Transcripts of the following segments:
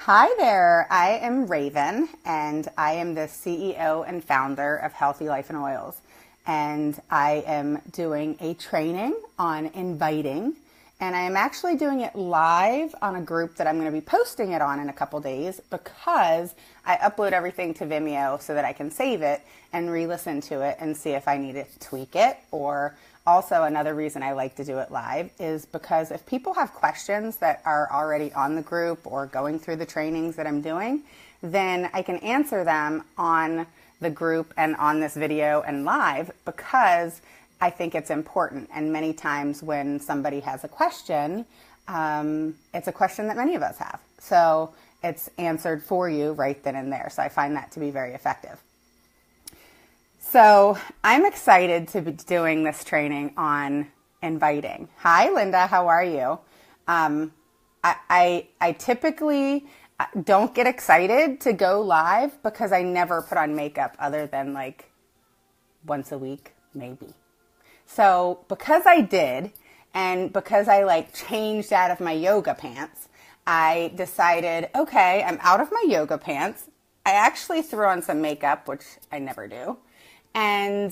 Hi there, I am Raven, and I am the CEO and founder of Healthy Life and Oils. And I am doing a training on inviting, and I am actually doing it live on a group that I'm going to be posting it on in a couple days because I upload everything to Vimeo so that I can save it and re-listen to it and see if I need to tweak it. Or also another reason I like to do it live is because if people have questions that are already on the group or going through the trainings that I'm doing, then I can answer them on the group and on this video and live because I think it's important. And many times when somebody has a question, it's a question that many of us have. So it's answered for you right then and there. So I find that to be very effective. So I'm excited to be doing this training on inviting. Hi, Linda. How are you? I typically don't get excited to go live because I never put on makeup other than like once a week, maybe. So because I did, and because I like changed out of my yoga pants, I decided, okay, I'm out of my yoga pants. I actually threw on some makeup, which I never do. And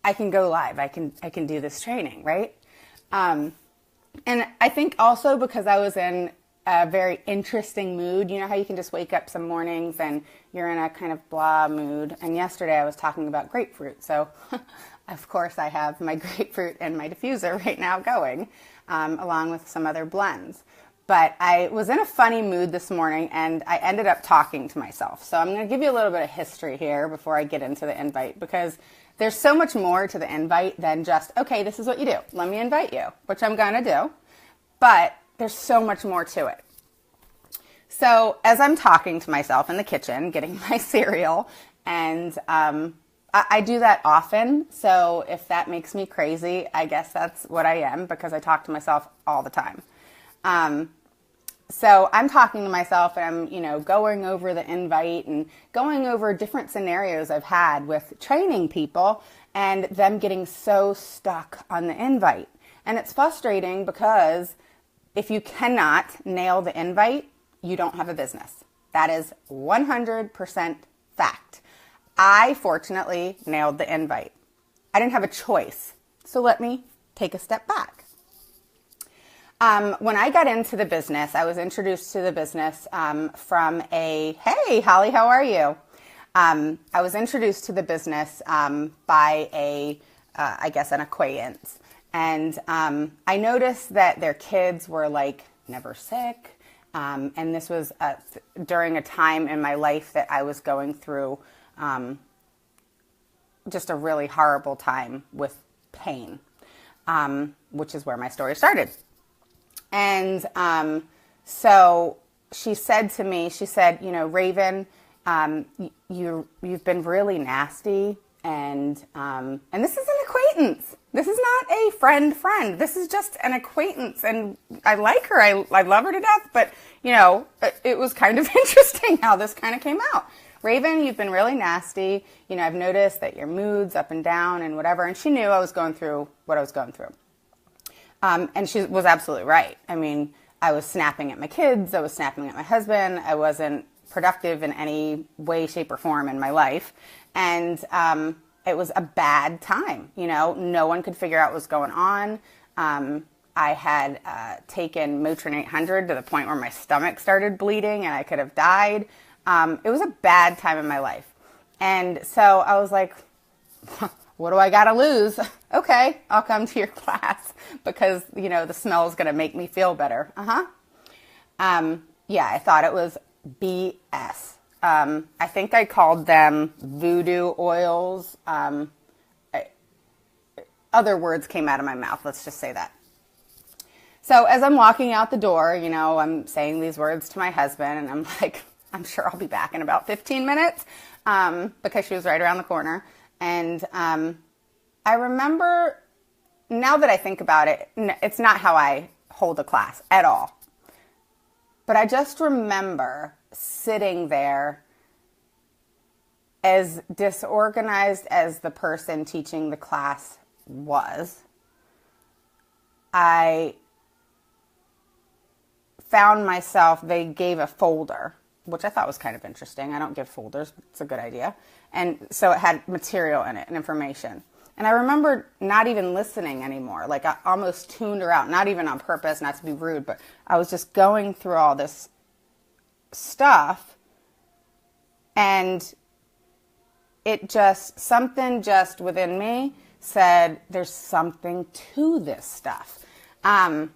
I can go live. I can do this training, right? And I think also because I was in a very interesting mood. You know how you can just wake up some mornings and you're in a kind of blah mood. And yesterday I was talking about grapefruit. So of course I have my grapefruit and my diffuser right now going, along with some other blends. But I was in a funny mood this morning and I ended up talking to myself. So I'm going to give you a little bit of history here before I get into the invite because there's so much more to the invite than just, okay, this is what you do. Let me invite you, which I'm going to do. But there's so much more to it. So as I'm talking to myself in the kitchen, getting my cereal, and I do that often. So if that makes me crazy, I guess that's what I am because I talk to myself all the time. So I'm talking to myself and I'm, going over the invite and going over different scenarios I've had with training people and them getting so stuck on the invite. And it's frustrating because if you cannot nail the invite, you don't have a business. That is 100% fact. I fortunately nailed the invite. I didn't have a choice. So let me take a step back. When I got into the business, I was introduced to the business from hey, Holly, how are you? I was introduced to the business by I guess an acquaintance. And I noticed that their kids were like never sick. And this was during a time in my life that I was going through just a really horrible time with pain, which is where my story started. And so she said to me, Raven, you've been really nasty, and this is an acquaintance. This is not a friend. This is just an acquaintance, and I like her. I love her to death, but it was kind of interesting how this kind of came out. Raven, you've been really nasty. I've noticed that your mood's up and down and whatever. And she knew I was going through what I was going through. And she was absolutely right. I mean, I was snapping at my kids. I was snapping at my husband. I wasn't productive in any way, shape, or form in my life. And it was a bad time. No one could figure out what was going on. I had taken Motrin 800 to the point where my stomach started bleeding and I could have died. It was a bad time in my life. And so I was like, what do I got to lose? Okay, I'll come to your class because, the smell is going to make me feel better. Yeah, I thought it was BS. I think I called them voodoo oils. Other words came out of my mouth. Let's just say that. So as I'm walking out the door, I'm saying these words to my husband and I'm like, I'm sure I'll be back in about 15 minutes because she was right around the corner. And I remember, now that I think about it, it's not how I hold a class at all. But I just remember sitting there as disorganized as the person teaching the class was. I found myself, they gave a folder, which I thought was kind of interesting. I don't give folders, but it's a good idea. And so it had material in it and information. And I remember not even listening anymore. Like I almost tuned her out, not even on purpose, not to be rude, but I was just going through all this stuff. And something just within me said, there's something to this stuff. I'm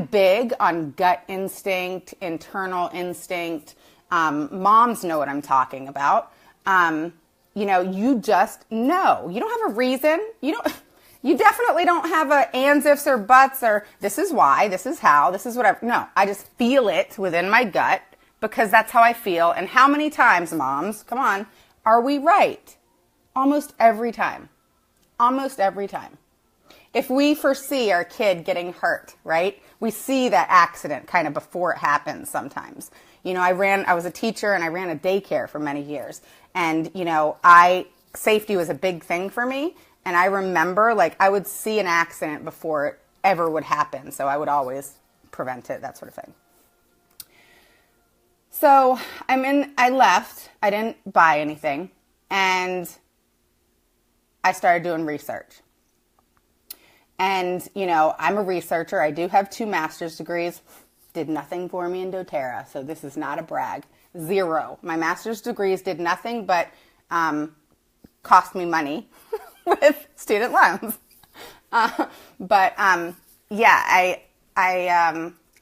big on gut instinct, internal instinct. Moms know what I'm talking about. You just know. You don't have a reason. You definitely don't have a ands, ifs, or buts, or this is why, this is how, this is whatever. No, I just feel it within my gut because that's how I feel. And how many times, moms, come on, are we right? Almost every time. Almost every time. If we foresee our kid getting hurt, right? We see that accident kind of before it happens sometimes. I was a teacher and I ran a daycare for many years. And, safety was a big thing for me. And I remember I would see an accident before it ever would happen. So I would always prevent it, that sort of thing. So I left, I didn't buy anything, and I started doing research. And, I'm a researcher. I do have 2 master's degrees. Did nothing for me in doTERRA, so this is not a brag. 0. My master's degrees did nothing but cost me money with student loans. I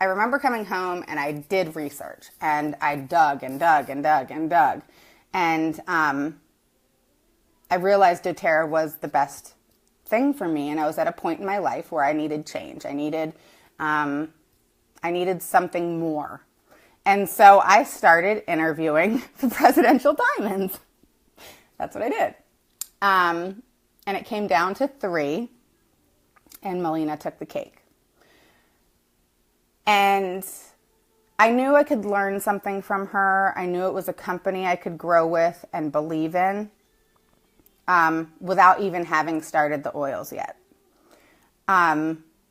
remember coming home and I did research and I dug and dug and dug and dug. And I realized doTERRA was the best thing for me. And I was at a point in my life where I needed change. I needed something more. And so I started interviewing for Presidential Diamonds. That's what I did. And it came down to 3, and Melina took the cake. And I knew I could learn something from her. I knew it was a company I could grow with and believe in without even having started the oils yet.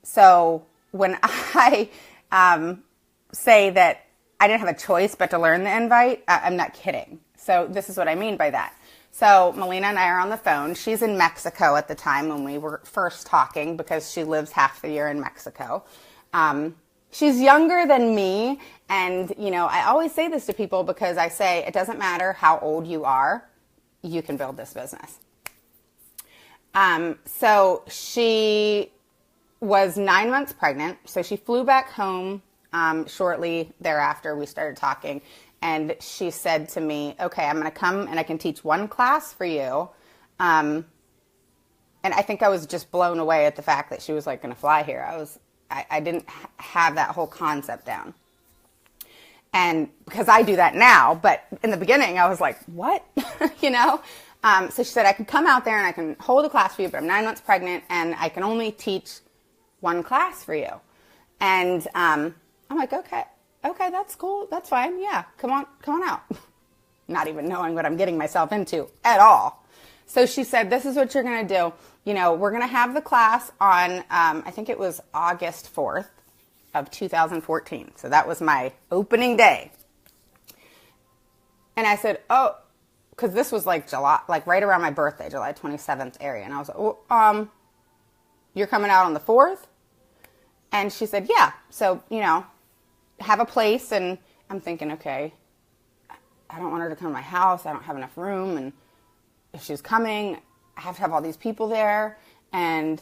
So when I say that I didn't have a choice but to learn the invite, I'm not kidding. So this is what I mean by that. So Melina and I are on the phone. She's in Mexico at the time when we were first talking because she lives half the year in Mexico. She's younger than me. And, I always say this to people because I say it doesn't matter how old you are, you can build this business. So she was 9 months pregnant. So she flew back home. Shortly thereafter, we started talking, and she said to me, okay, I'm going to come and I can teach 1 class for you. And I think I was just blown away at the fact that she was going to fly here. I didn't have that whole concept down. And because I do that now, but in the beginning I was like, what? So she said, I can come out there and I can hold a class for you, but I'm 9 months pregnant and I can only teach 1 class for you. And, I'm like, okay, that's cool. That's fine. Yeah. Come on out. Not even knowing what I'm getting myself into at all. So she said, this is what you're going to do. We're going to have the class on, I think it was August 4th of 2014. So that was my opening day. And I said, oh, cause this was July, right around my birthday, July 27th area. And I was like, oh, you're coming out on the 4th? And she said, yeah. So, have a place. And I'm thinking, okay, I don't want her to come to my house. I don't have enough room. And if she's coming, I have to have all these people there. And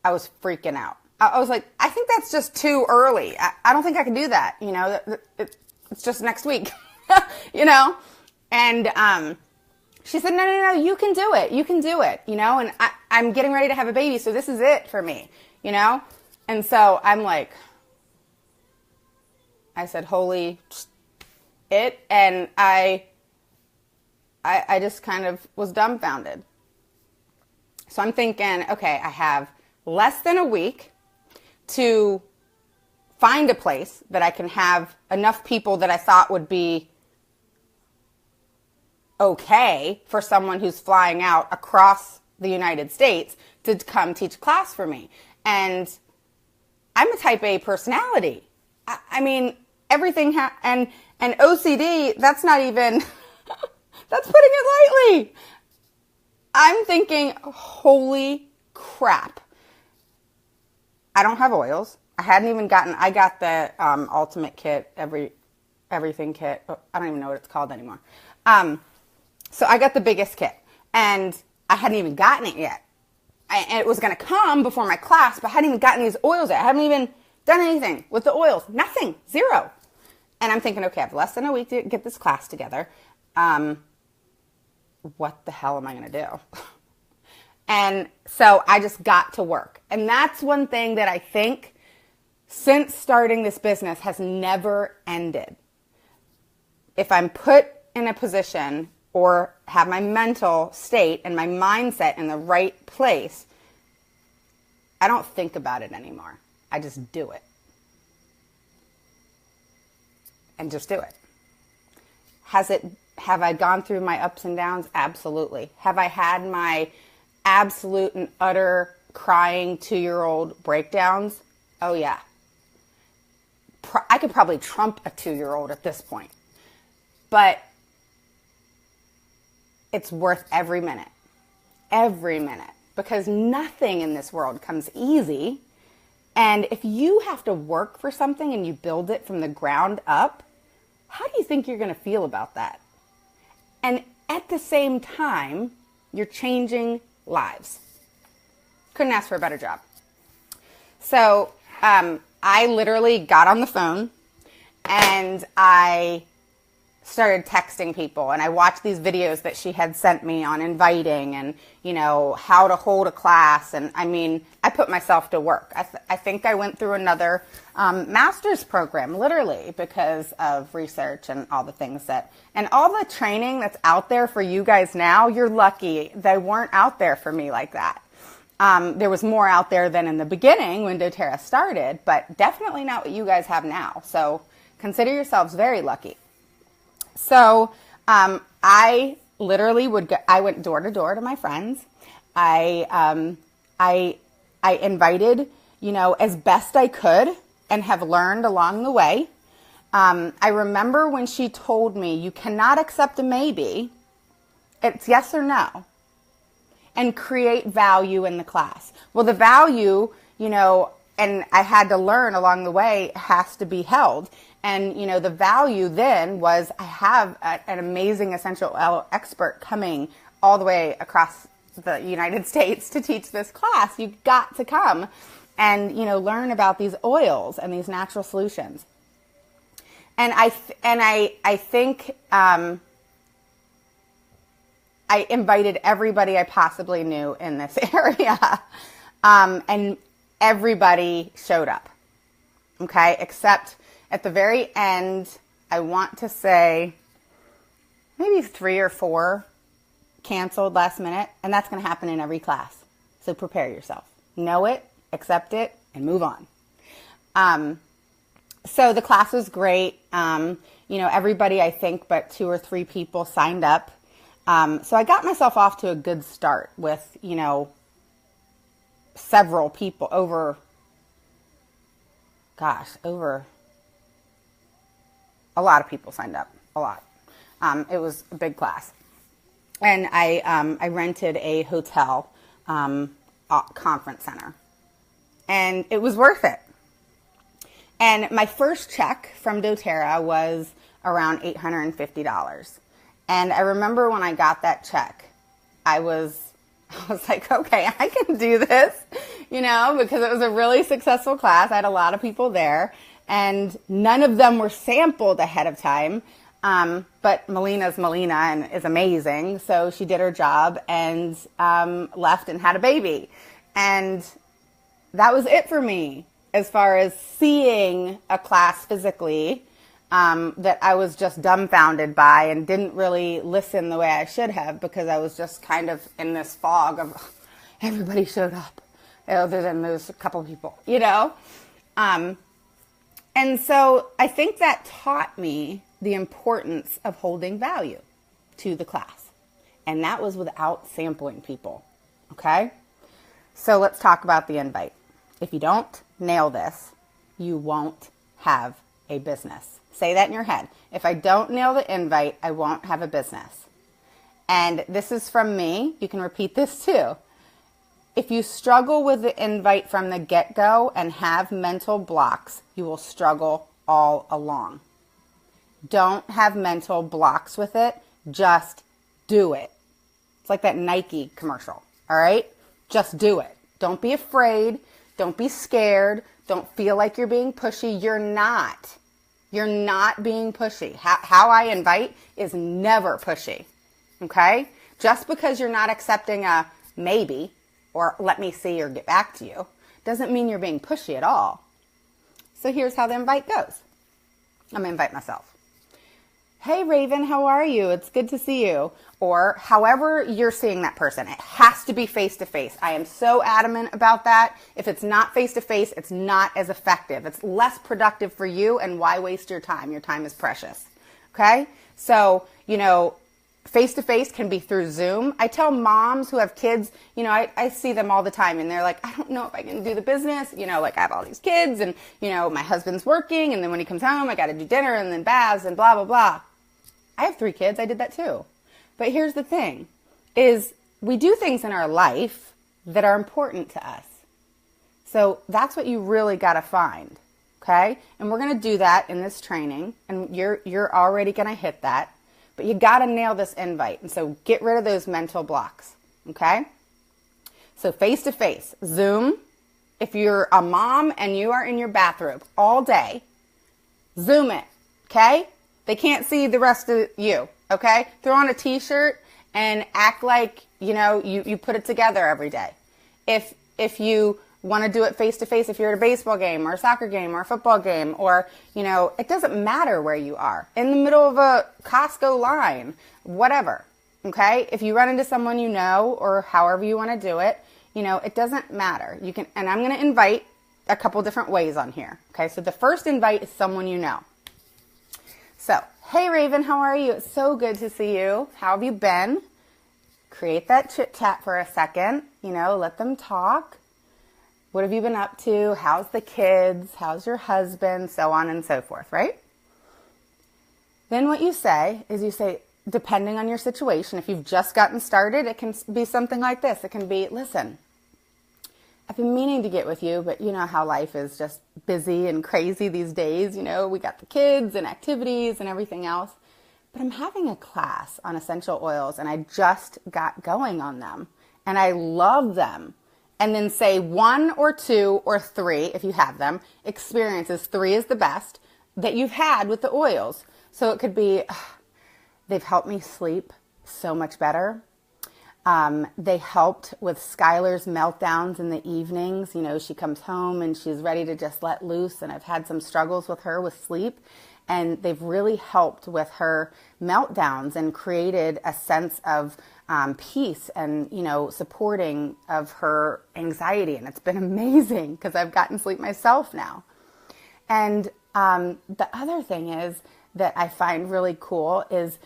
I was freaking out. I was like, I think that's just too early. I don't think I can do that. It's just next week, And she said, no, you can do it. You can do it, and I'm getting ready to have a baby. So this is it for me, And so I'm like, I said, holy it. And I just kind of was dumbfounded. So I'm thinking, okay, I have less than a week to find a place that I can have enough people that I thought would be okay for someone who's flying out across the United States to come teach a class for me. And I'm a type A personality. I mean, everything and OCD, that's not even, that's putting it lightly. I'm thinking, holy crap. I don't have oils. I got the ultimate kit, everything kit. I don't even know what it's called anymore. So I got the biggest kit, and I hadn't even gotten it yet. And it was going to come before my class, but I hadn't even gotten these oils yet. I haven't even done anything with the oils. Nothing. Zero. And I'm thinking, okay, I have less than a week to get this class together. What the hell am I going to do? And so I just got to work. And that's one thing that I think since starting this business has never ended. If I'm put in a position or have my mental state and my mindset in the right place, I don't think about it anymore. I just do it. And just do it. Have I gone through my ups and downs? Absolutely. Have I had my absolute and utter crying 2-year-old breakdowns? Oh yeah. I could probably trump a 2-year-old at this point. But it's worth every minute. Every minute. Because nothing in this world comes easy. And if you have to work for something and you build it from the ground up, how do you think you're going to feel about that? And at the same time, you're changing lives. Couldn't ask for a better job. So I literally got on the phone and I started texting people, and I watched these videos that she had sent me on inviting and, how to hold a class. And I mean, I put myself to work. I think I went through another master's program, literally, because of research and all the things and all the training that's out there for you guys now. You're lucky they weren't out there for me like that. There was more out there than in the beginning when doTERRA started, but definitely not what you guys have now. So consider yourselves very lucky. So I literally I went door to door to my friends. I invited, as best I could and have learned along the way. I remember when she told me, you cannot accept a maybe. It's yes or no. And create value in the class. Well, the value, and I had to learn along the way, has to be held. And, the value then was I have an amazing essential oil expert coming all the way across the United States to teach this class. You've got to come and, learn about these oils and these natural solutions. And I think I invited everybody I possibly knew in this area. And everybody showed up. Okay, except at the very end, I want to say maybe 3 or 4 canceled last minute, and that's going to happen in every class. So prepare yourself. Know it, accept it, and move on. So the class was great. Everybody, I think, but 2 or 3 people signed up. So I got myself off to a good start with, several people over a lot of people signed up, a lot. It was a big class. And I rented a hotel conference center. And it was worth it. And my first check from doTERRA was around $850. And I remember when I got that check, I was like, okay, I can do this, because it was a really successful class. I had a lot of people there, and none of them were sampled ahead of time. But Melina's Melina and is amazing. So she did her job and left and had a baby. And that was it for me as far as seeing a class physically that I was just dumbfounded by and didn't really listen the way I should have, because I was just kind of in this fog of everybody showed up other than those couple people, And so I think that taught me the importance of holding value to the class. And that was without sampling people. Okay? So let's talk about the invite. If you don't nail this, you won't have a business. Say that in your head. If I don't nail the invite, I won't have a business. And this is from me. You can repeat this too. If you struggle with the invite from the get-go and have mental blocks, you will struggle all along. Don't have mental blocks with it. Just do it. It's like that Nike commercial, all right? Just do it. Don't be afraid. Don't be scared. Don't feel like you're being pushy. You're not. You're not being pushy. How I invite is never pushy, okay? Just because you're not accepting a maybe or let me see or get back to you doesn't mean you're being pushy at all. So here's how the invite goes. I'm going to invite myself. Hey, Raven, how are you? It's good to see you. Or however you're seeing that person. It has to be face-to-face. I am so adamant about that. If it's not face-to-face, it's not as effective. It's less productive for you, and why waste your time? Your time is precious. Okay? So, face-to-face can be through Zoom. I tell moms who have kids, I see them all the time, and they're like, I don't know if I can do the business. I have all these kids, and, my husband's working, and then when he comes home, I got to do dinner, and then baths, and blah, blah, blah. I have 3 kids. I did that too. But here's the thing, is we do things in our life that are important to us. So that's what you really got to find, okay? And we're going to do that in this training, and you're already going to hit that. But you got to nail this invite. And so get rid of those mental blocks, okay? So face-to-face, Zoom. If you're a mom and you are in your bathrobe all day, Zoom it, okay? They can't see the rest of you, okay? Throw on a t-shirt and act like, you put it together every day. If you want to do it face-to-face, if you're at a baseball game or a soccer game or a football game, or, it doesn't matter where you are. In the middle of a Costco line, whatever, okay? If you run into someone you know, or however you want to do it, it doesn't matter. You can, and I'm going to invite a couple different ways on here, okay? So the first invite is someone you know. So, hey Raven, how are you? It's so good to see you. How have you been? Create that chit chat for a second, let them talk. What have you been up to? How's the kids? How's your husband? So on and so forth, right? Then what you say is depending on your situation, if you've just gotten started, it can be something like this. It can be, listen, I've been meaning to get with you, but you know how life is just busy and crazy these days. We got the kids and activities and everything else. But I'm having a class on essential oils, and I just got going on them. And I love them. And then say 1 or 2 or 3, if you have them, experiences, 3 is the best, that you've had with the oils. So it could be, they've helped me sleep so much better. They helped with Skylar's meltdowns in the evenings. She comes home and she's ready to just let loose, and I've had some struggles with her with sleep, and they've really helped with her meltdowns and created a sense of peace and, supporting of her anxiety. And it's been amazing because I've gotten sleep myself now. And the other thing is that I find really cool is,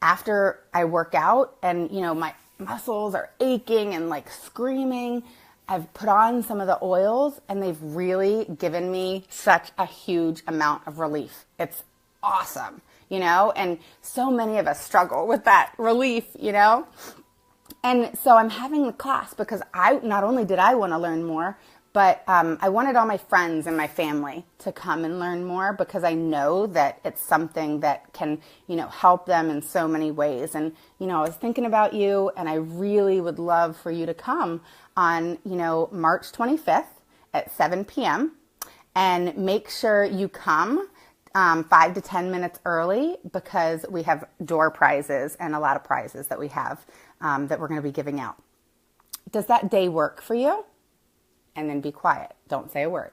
after I work out and, my muscles are aching and like screaming, I've put on some of the oils, and they've really given me such a huge amount of relief. It's awesome, and so many of us struggle with that relief, And so I'm having the class because not only did I want to learn more, but I wanted all my friends and my family to come and learn more, because I know that it's something that can, help them in so many ways. And, I was thinking about you, and I really would love for you to come on, March 25th at 7 p.m. and make sure you come 5 to 10 minutes early, because we have door prizes and a lot of prizes that we have that we're going to be giving out. Does that day work for you? And then be quiet. Don't say a word.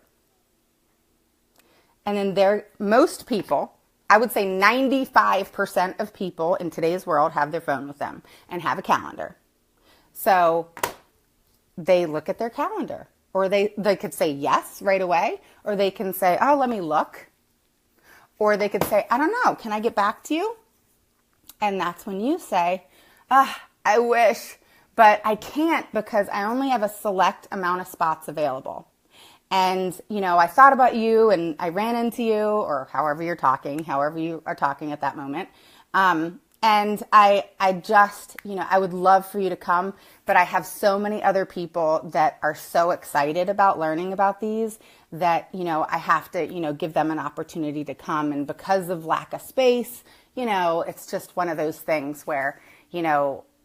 And then most people, I would say 95% of people in today's world have their phone with them and have a calendar. So they look at their calendar, or they could say yes right away, or they can say, oh, let me look. Or they could say, I don't know, can I get back to you? And that's when you say, I wish, but I can't because I only have a select amount of spots available. And, I thought about you and I ran into you, or however you are talking at that moment. And I just, I would love for you to come, but I have so many other people that are so excited about learning about these that, I have to, give them an opportunity to come. And because of lack of space, it's just one of those things where,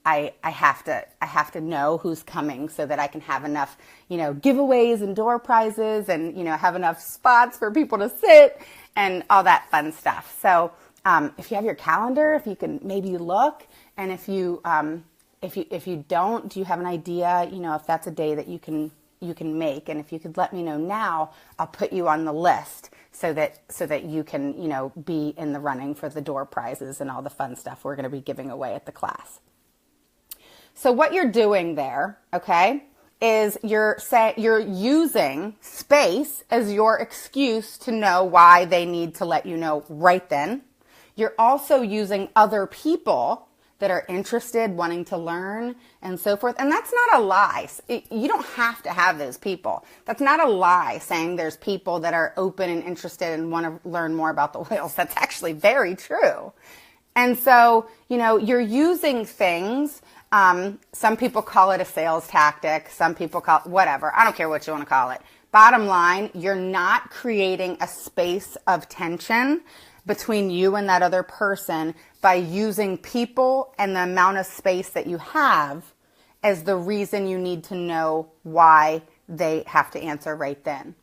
I have to know who's coming so that I can have enough, giveaways and door prizes and, have enough spots for people to sit and all that fun stuff. So, if you have your calendar, if you can maybe look, and if you don't, do you have an idea, if that's a day that you can make? And if you could let me know now, I'll put you on the list so that you can, be in the running for the door prizes and all the fun stuff we're going to be giving away at the class. So what you're doing there, okay, is you're using space as your excuse to know why they need to let you know right then. You're also using other people that are interested, wanting to learn, and so forth. And that's not a lie. You don't have to have those people. That's not a lie saying there's people that are open and interested and want to learn more about the oils. That's actually very true. And so, you're using things. Some people call it a sales tactic. Some people call it whatever. I don't care what you want to call it. Bottom line, you're not creating a space of tension between you and that other person by using people and the amount of space that you have as the reason you need to know why they have to answer right then.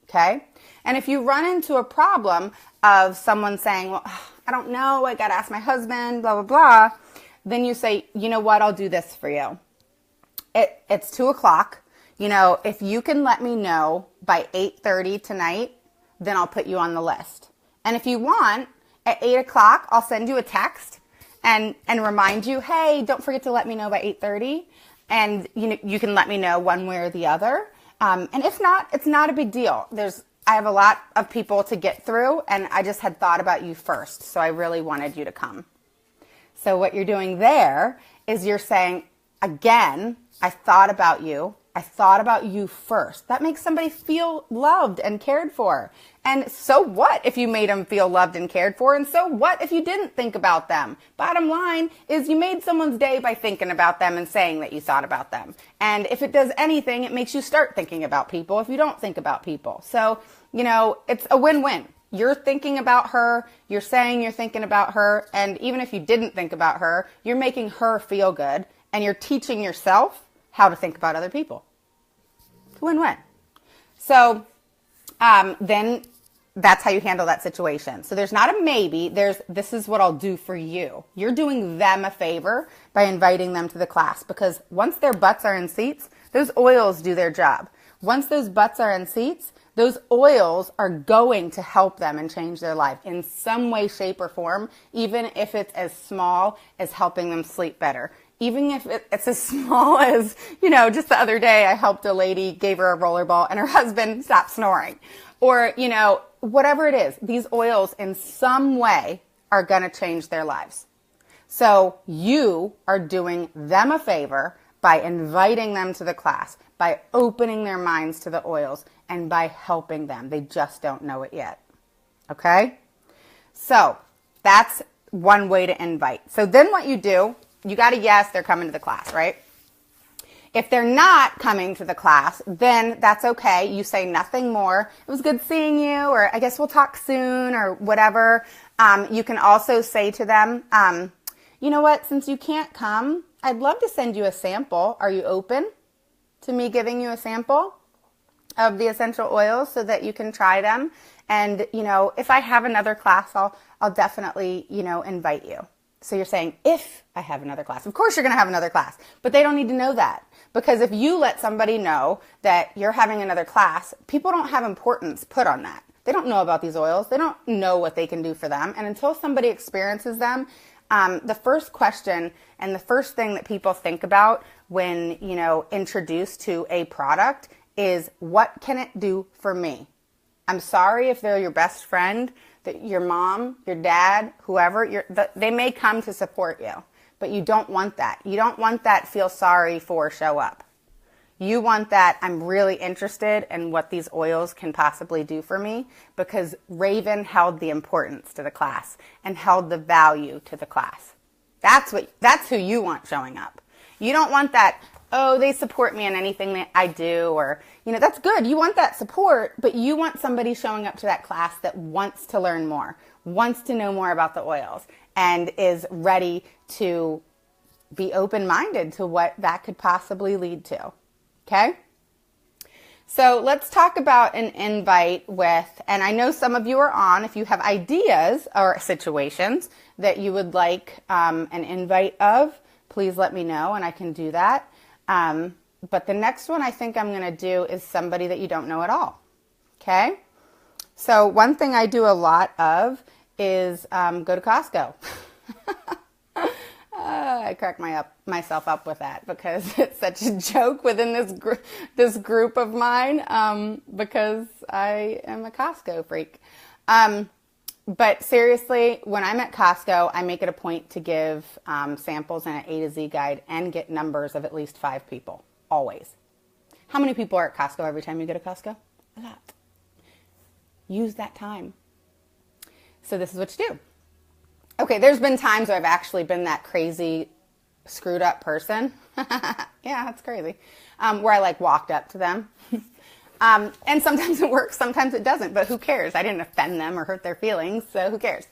Okay? And if you run into a problem of someone saying, well, I don't know, I got to ask my husband, blah, blah, blah, then you say, you know what, I'll do this for you. It's 2:00. If you can let me know by 8:30 tonight, then I'll put you on the list. And if you want, at 8:00, I'll send you a text and remind you, hey, don't forget to let me know by 8:30. And you can let me know one way or the other. And if not, it's not a big deal. I have a lot of people to get through, and I just had thought about you first. So I really wanted you to come. So what you're doing there is you're saying, again, I thought about you. I thought about you first. That makes somebody feel loved and cared for. And so what if you made them feel loved and cared for? And so what if you didn't think about them? Bottom line is you made someone's day by thinking about them and saying that you thought about them. And if it does anything, it makes you start thinking about people if you don't think about people. So, it's a win-win. You're thinking about her, you're saying you're thinking about her, and even if you didn't think about her, you're making her feel good, and you're teaching yourself how to think about other people. Win-win. So then that's how you handle that situation. So there's not a maybe, this is what I'll do for you. You're doing them a favor by inviting them to the class, because once their butts are in seats, those oils do their job. Once those butts are in seats, those oils are going to help them and change their life in some way, shape, or form, even if it's as small as helping them sleep better. Even if it's as small as, just the other day I helped a lady, gave her a rollerball, and her husband stopped snoring. Or, whatever it is, these oils in some way are going to change their lives. So you are doing them a favor by inviting them to the class, by opening their minds to the oils, and by helping them. They just don't know it yet. Okay? So that's one way to invite. So then what you do, you got to yes, they're coming to the class, right? If they're not coming to the class, then that's okay. You say nothing more. It was good seeing you, or I guess we'll talk soon, or whatever. You can also say to them, you know what, since you can't come, I'd love to send you a sample. Are you open to me giving you a sample of the essential oils so that you can try them? And, if I have another class, I'll definitely, invite you. So you're saying, if I have another class. Of course you're going to have another class, but they don't need to know that. Because if you let somebody know that you're having another class, people don't have importance put on that. They don't know about these oils. They don't know what they can do for them. And until somebody experiences them, the first question and the first thing that people think about when, introduced to a product is, what can it do for me? I'm sorry if they're your best friend, that your mom, your dad, whoever, they may come to support you, but you don't want that. You don't want that feel sorry for show up. You want that I'm really interested in what these oils can possibly do for me, because Raven held the importance to the class and held the value to the class. That's who you want showing up. You don't want that, oh, they support me in anything that I do, or, that's good. You want that support, but you want somebody showing up to that class that wants to learn more, wants to know more about the oils, and is ready to be open-minded to what that could possibly lead to. Okay? So let's talk about an invite with, and I know some of you are on, if you have ideas or situations that you would like an invite of, please let me know and I can do that. But the next one I think I'm going to do is somebody that you don't know at all. Okay? So one thing I do a lot of is go to Costco. I crack myself up with that because it's such a joke within this group of mine, because I am a Costco freak. But seriously, when I'm at Costco, I make it a point to give samples and an A to Z guide and get numbers of at least 5 people, always. How many people are at Costco every time you go to Costco? A lot. Use that time. So this is what you do. Okay, there's been times where I've actually been that crazy, screwed up person. Yeah, that's crazy. Where I walked up to them. And sometimes it works, sometimes it doesn't, but who cares? I didn't offend them or hurt their feelings, so who cares?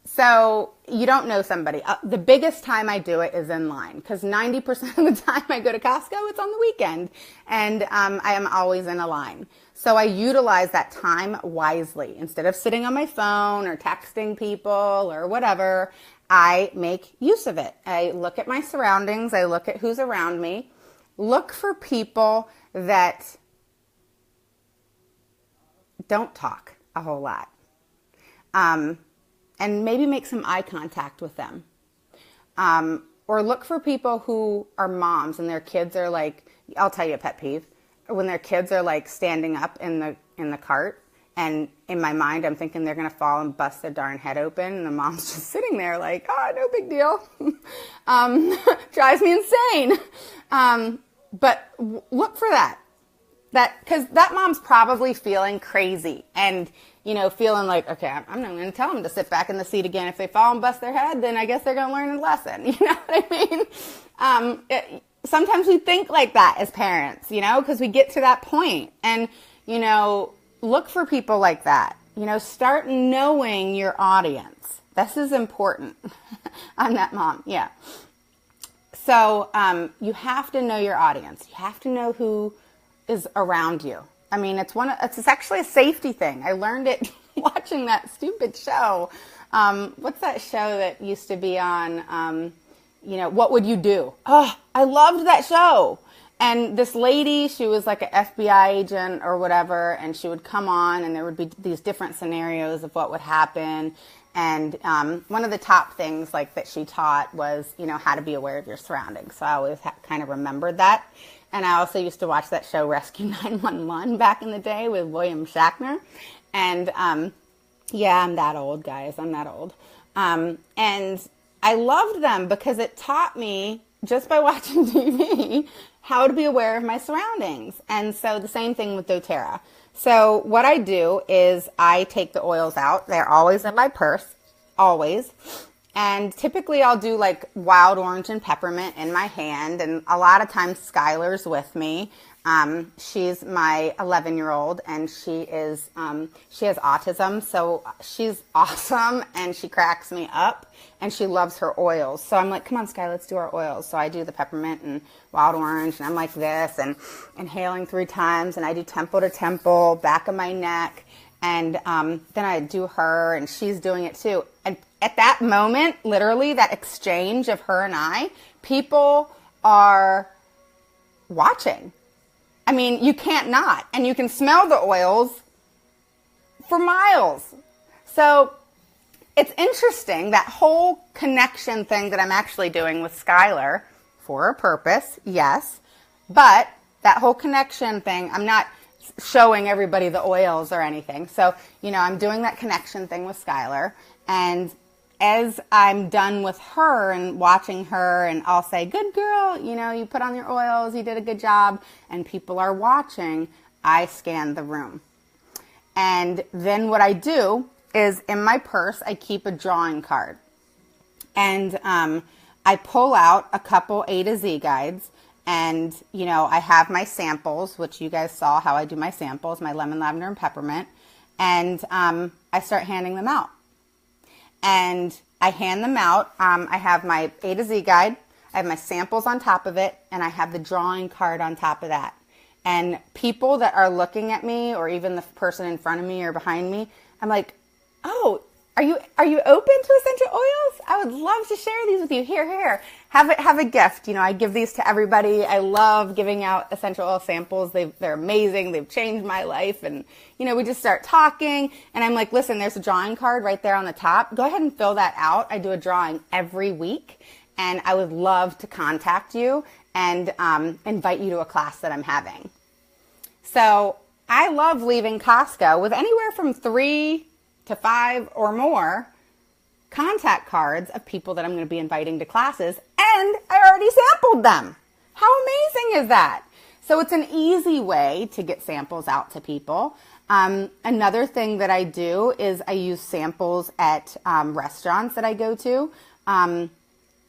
So you don't know somebody. The biggest time I do it is in line, because 90% of the time I go to Costco, it's on the weekend, and I am always in a line. So I utilize that time wisely. Instead of sitting on my phone or texting people or whatever, I make use of it. I look at my surroundings. I look at who's around me. Look for people that don't talk a whole lot. And maybe make some eye contact with them. Or look for people who are moms and their kids are I'll tell you a pet peeve. When their kids are standing up in the cart, and in my mind I'm thinking they're gonna fall and bust their darn head open, and the mom's just sitting there no big deal. Drives me insane. But look for that, because that mom's probably feeling crazy and feeling okay, I'm not going to tell them to sit back in the seat again. If they fall and bust their head, then I guess they're going to learn a lesson. You know what I mean? Sometimes we think like that as parents, because we get to that point. And, look for people like that. Start knowing your audience. This is important. I'm that mom. Yeah. So you have to know your audience. You have to know who is around you. I mean, it's actually a safety thing. I learned it watching that stupid show. What's that show that used to be on, What Would You Do? Oh, I loved that show. And this lady, she was like an FBI agent or whatever, and she would come on and there would be these different scenarios of what would happen. And one of the top things that she taught was, how to be aware of your surroundings. So I always kind of remembered that. And I also used to watch that show Rescue 911 back in the day with William Shatner. And yeah, I'm that old, guys. I'm that old. And I loved them because it taught me, just by watching TV, how to be aware of my surroundings. And so the same thing with doTERRA. So what I do is I take the oils out. They're always in my purse, always. And typically I'll do wild orange and peppermint in my hand. And a lot of times Skylar's with me. She's my 11-year-old and she has autism. So she's awesome and she cracks me up and she loves her oils. So I'm like, come on, Sky, let's do our oils. So I do the peppermint and wild orange and I'm like this and inhaling 3 times and I do temple to temple, back of my neck. And then I do her and she's doing it too. And at that moment, literally that exchange of her and I, people are watching. I mean, you can't not. And you can smell the oils for miles. So it's interesting, that whole connection thing that I'm actually doing with Skylar for a purpose, yes. But that whole connection thing, I'm not showing everybody the oils or anything. So, I'm doing that connection thing with Skylar. And as I'm done with her and watching her, and I'll say, good girl, you put on your oils, you did a good job, and people are watching, I scan the room. And then what I do is in my purse, I keep a drawing card. And I pull out a couple A to Z guides, and, I have my samples, which you guys saw how I do my samples, my lemon, lavender, and peppermint. And I start handing them out. And I hand them out. I have my A to Z guide. I have my samples on top of it. And I have the drawing card on top of that. And people that are looking at me, or even the person in front of me or behind me, I'm like, oh, are you open to essential oils? I would love to share these with you. Here. Have a gift. I give these to everybody. I love giving out essential oil samples. They're amazing. They've changed my life. And, we just start talking. And I'm like, listen, there's a drawing card right there on the top. Go ahead and fill that out. I do a drawing every week. And I would love to contact you and invite you to a class that I'm having. So I love leaving Costco with anywhere from 3 to 5 or more contact cards of people that I'm going to be inviting to classes, and I already sampled them. How amazing is that? So it's an easy way to get samples out to people. Another thing that I do is I use samples at restaurants that I go to.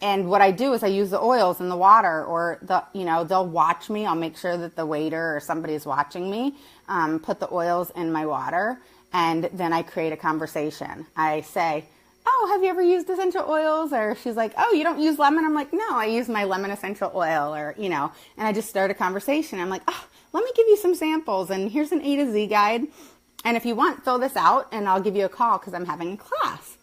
And what I do is I use the oils in the water, or they'll watch me. I'll make sure that the waiter or somebody's watching me, put the oils in my water, and then I create a conversation. I say, oh, have you ever used essential oils? Or she's like, oh, you don't use lemon? I'm like, no, I use my lemon essential oil, or, and I just start a conversation. I'm like, oh, let me give you some samples, and here's an A to Z guide. And if you want, fill this out, and I'll give you a call because I'm having a class.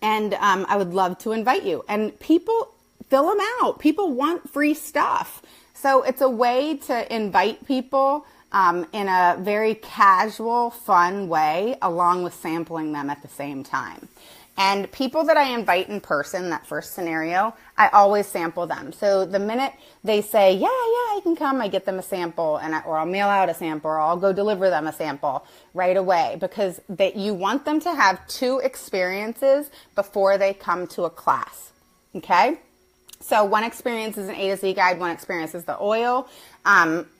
And I would love to invite you. And people fill them out. People want free stuff. So it's a way to invite people in a very casual, fun way, along with sampling them at the same time. And people that I invite in person, that first scenario, I always sample them. So the minute they say, yeah, I can come, I get them a sample, or I'll mail out a sample, or I'll go deliver them a sample right away, because you want them to have 2 experiences before they come to a class. Okay? So one experience is an A to Z guide, one experience is the oil.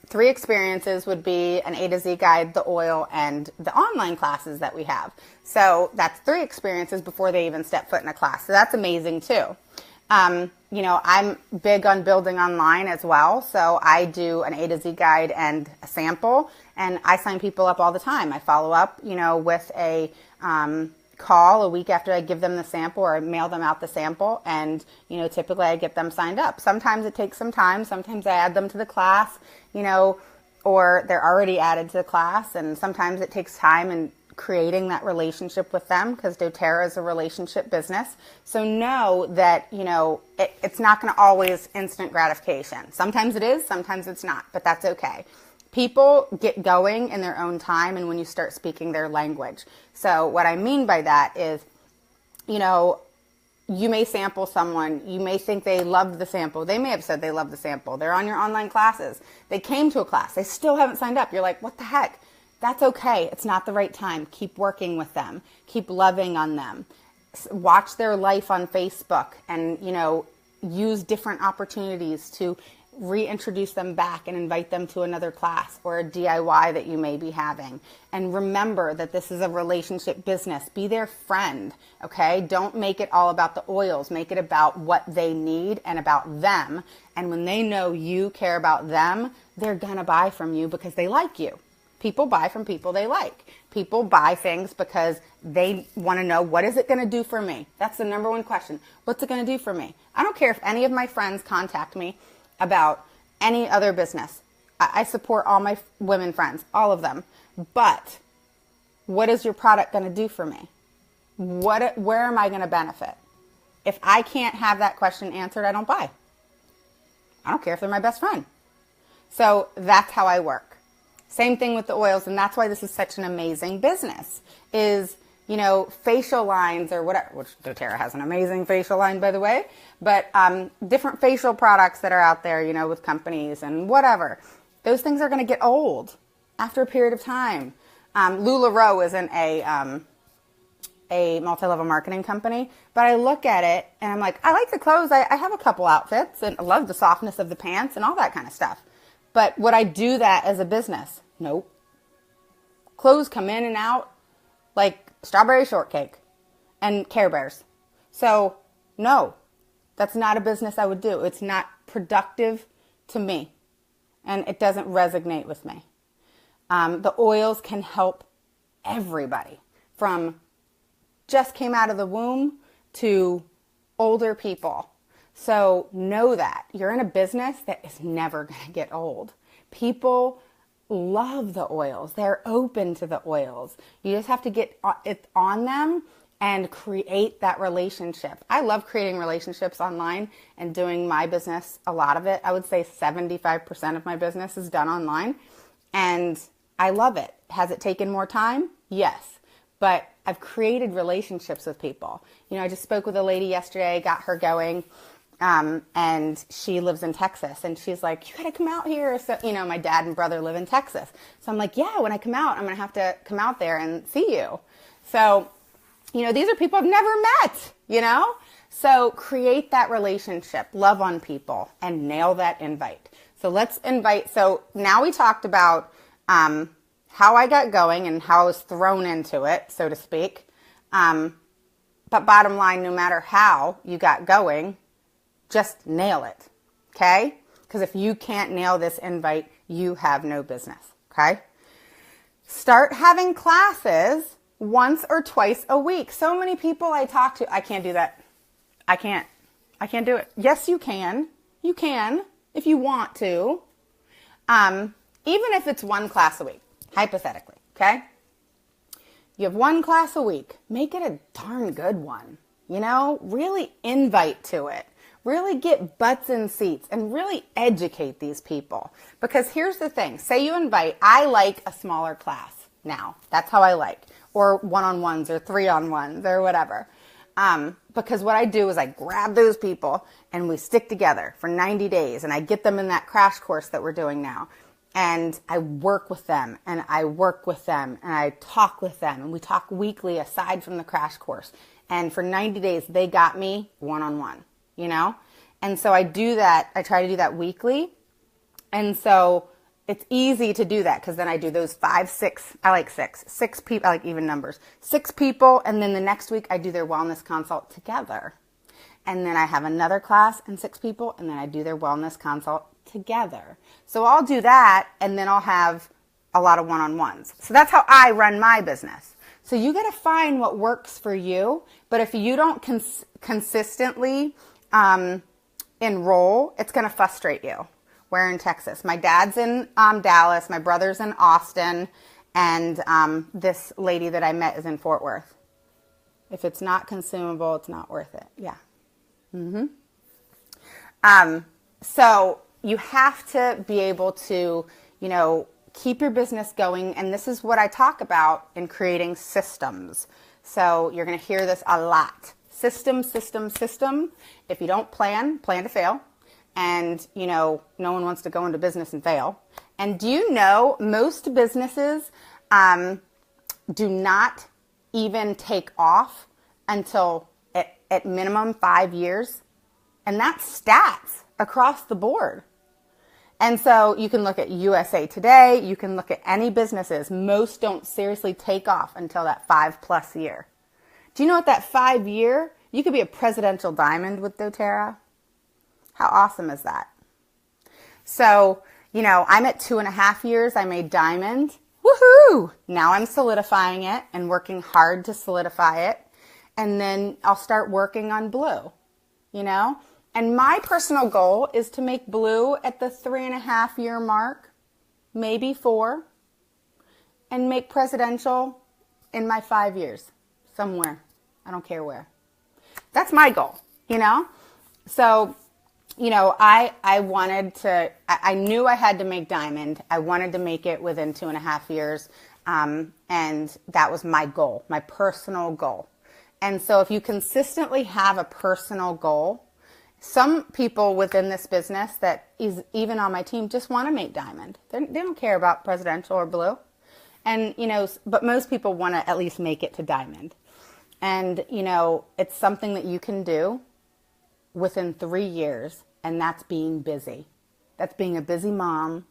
3 experiences would be an A to Z guide, the oil, and the online classes that we have. So that's 3 experiences before they even step foot in a class. So that's amazing too. I'm big on building online as well. So I do an A to Z guide and a sample, and I sign people up all the time. I follow up, with a call a week after I give them the sample, or I mail them out the sample, and typically I get them signed up. Sometimes it takes some time. Sometimes I add them to the class, or they're already added to the class, and sometimes it takes time in creating that relationship with them, because doTERRA is a relationship business. So know that it's not going to always instant gratification. Sometimes it is, sometimes it's not, but that's okay. People get going in their own time, and when you start speaking their language. So what I mean by that is, you may sample someone. You may think they loved the sample. They may have said they loved the sample. They're on your online classes. They came to a class. They still haven't signed up. You're like, what the heck? That's okay. It's not the right time. Keep working with them. Keep loving on them. Watch their life on Facebook, and, use different opportunities to reintroduce them back and invite them to another class or a DIY that you may be having. And remember that this is a relationship business. Be their friend, okay? Don't make it all about the oils. Make it about what they need and about them. And when they know you care about them, they're gonna buy from you because they like you. People buy from people they like. People buy things because they want to know, what is it going to do for me? That's the number one question. What's it going to do for me? I don't care if any of my friends contact me about any other business. I support all my women friends, all of them. But what is your product going to do for me? Where am I going to benefit? If I can't have that question answered, I don't buy. I don't care if they're my best friend. So that's how I work. Same thing with the oils, and that's why this is such an amazing business, is, facial lines or whatever, which doTERRA has an amazing facial line, by the way, but different facial products that are out there, with companies and whatever. Those things are going to get old after a period of time. LuLaRoe isn't a multi-level marketing company, but I look at it and I'm like, I like the clothes. I have a couple outfits and I love the softness of the pants and all that kind of stuff. But would I do that as a business? Nope. Clothes come in and out like strawberry shortcake and Care Bears. So no, that's not a business I would do. It's not productive to me and it doesn't resonate with me. The oils can help everybody from just came out of the womb to older people. So know that you're in a business that is never going to get old. People love the oils. They're open to the oils. You just have to get it on them and create that relationship. I love creating relationships online and doing my business, a lot of it. I would say 75% of my business is done online and I love it. Has it taken more time? Yes. But I've created relationships with people. You know, I just spoke with a lady yesterday, got her going, and she lives in Texas. And she's like, you got to come out here. So, you know, my dad and brother live in Texas. So I'm like, yeah, when I come out, I'm going to have to come out there and see you. So, you know, these are people I've never met, you know? So create that relationship, love on people, and nail that invite. So let's invite. So now we talked about how I got going and how I was thrown into it, so to speak. But bottom line, no matter how you got going, just nail it, okay? Because if you can't nail this invite, you have no business, okay? Start having classes once or twice a week. So many people I talk to, I can't do that. I can't do it. Yes, you can. You can if you want to. Even if it's one class a week, hypothetically, okay? You have one class a week. Make it a darn good one. You know, really invite to it. Really get butts in seats and really educate these people. Because here's the thing. Say you invite, I like a smaller class now. That's how I like. Or one-on-ones or three-on-ones or whatever. Because what I do is I grab those people and we stick together for 90 days and I get them in that crash course that we're doing now. And I work with them and I work with them and I talk with them and we talk weekly aside from the crash course. And for 90 days, they got me one-on-one, you know? And so I do that. I try to do that weekly. And so it's easy to do that because then I do those 5, 6, I like 6 people, I like even numbers, 6 people. And then the next week I do their wellness consult together. And then I have another class and 6 people and then I do their wellness consult together. So I'll do that and then I'll have a lot of one-on-ones. So that's how I run my business. So you got to find what works for you. But if you don't consistently enroll, it's going to frustrate you. We're in Texas. My dad's in Dallas. My brother's in Austin. And this lady that I met is in Fort Worth. If it's not consumable, it's not worth it. Yeah. So you have to be able to, you know, keep your business going. And this is what I talk about in creating systems. So you're going to hear this a lot. System, system, system. If you don't plan to fail. And, you know, no one wants to go into business and fail. And do you know most businesses do not even take off until at minimum 5 years? And that's stats across the board. And so you can look at USA Today, you can look at any businesses. Most don't seriously take off until that 5+ year. Do you know what that 5 year, you could be a presidential diamond with doTERRA? How awesome is that? So, you know, I'm at 2.5 years, I made diamond. Woohoo! Now I'm solidifying it and working hard to solidify it. And then I'll start working on blue, you know? And my personal goal is to make blue at the 3.5 year mark, maybe 4, and make presidential in my 5 years, somewhere. I don't care where. That's my goal, you know? So, you know, I wanted to, I knew I had to make diamond. I wanted to make it within 2.5 years. And that was my goal, my personal goal. And so if you consistently have a personal goal, some people within this business that is even on my team just want to make diamond. They don't care about presidential or blue. And, you know, but most people want to at least make it to diamond. And, you know, it's something that you can do within 3 years, and that's being busy. That's being a busy mom,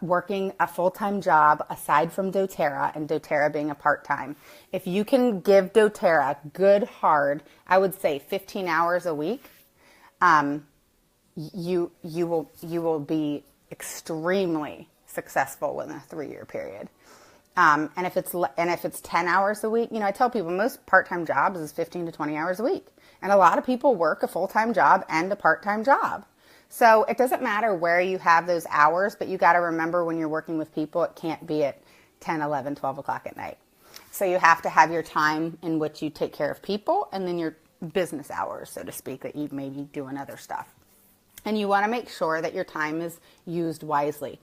working a full-time job aside from doTERRA, and doTERRA being a part-time. If you can give doTERRA good, hard, I would say 15 hours a week, you will be extremely successful within a 3-year period. And if it's 10 hours a week, you know, I tell people most part-time jobs is 15 to 20 hours a week. And a lot of people work a full-time job and a part-time job. So it doesn't matter where you have those hours, but you got to remember when you're working with people, it can't be at 10, 11, 12 o'clock at night. So you have to have your time in which you take care of people, and then your business hours, so to speak, that you may be doing other stuff. And you want to make sure that your time is used wisely.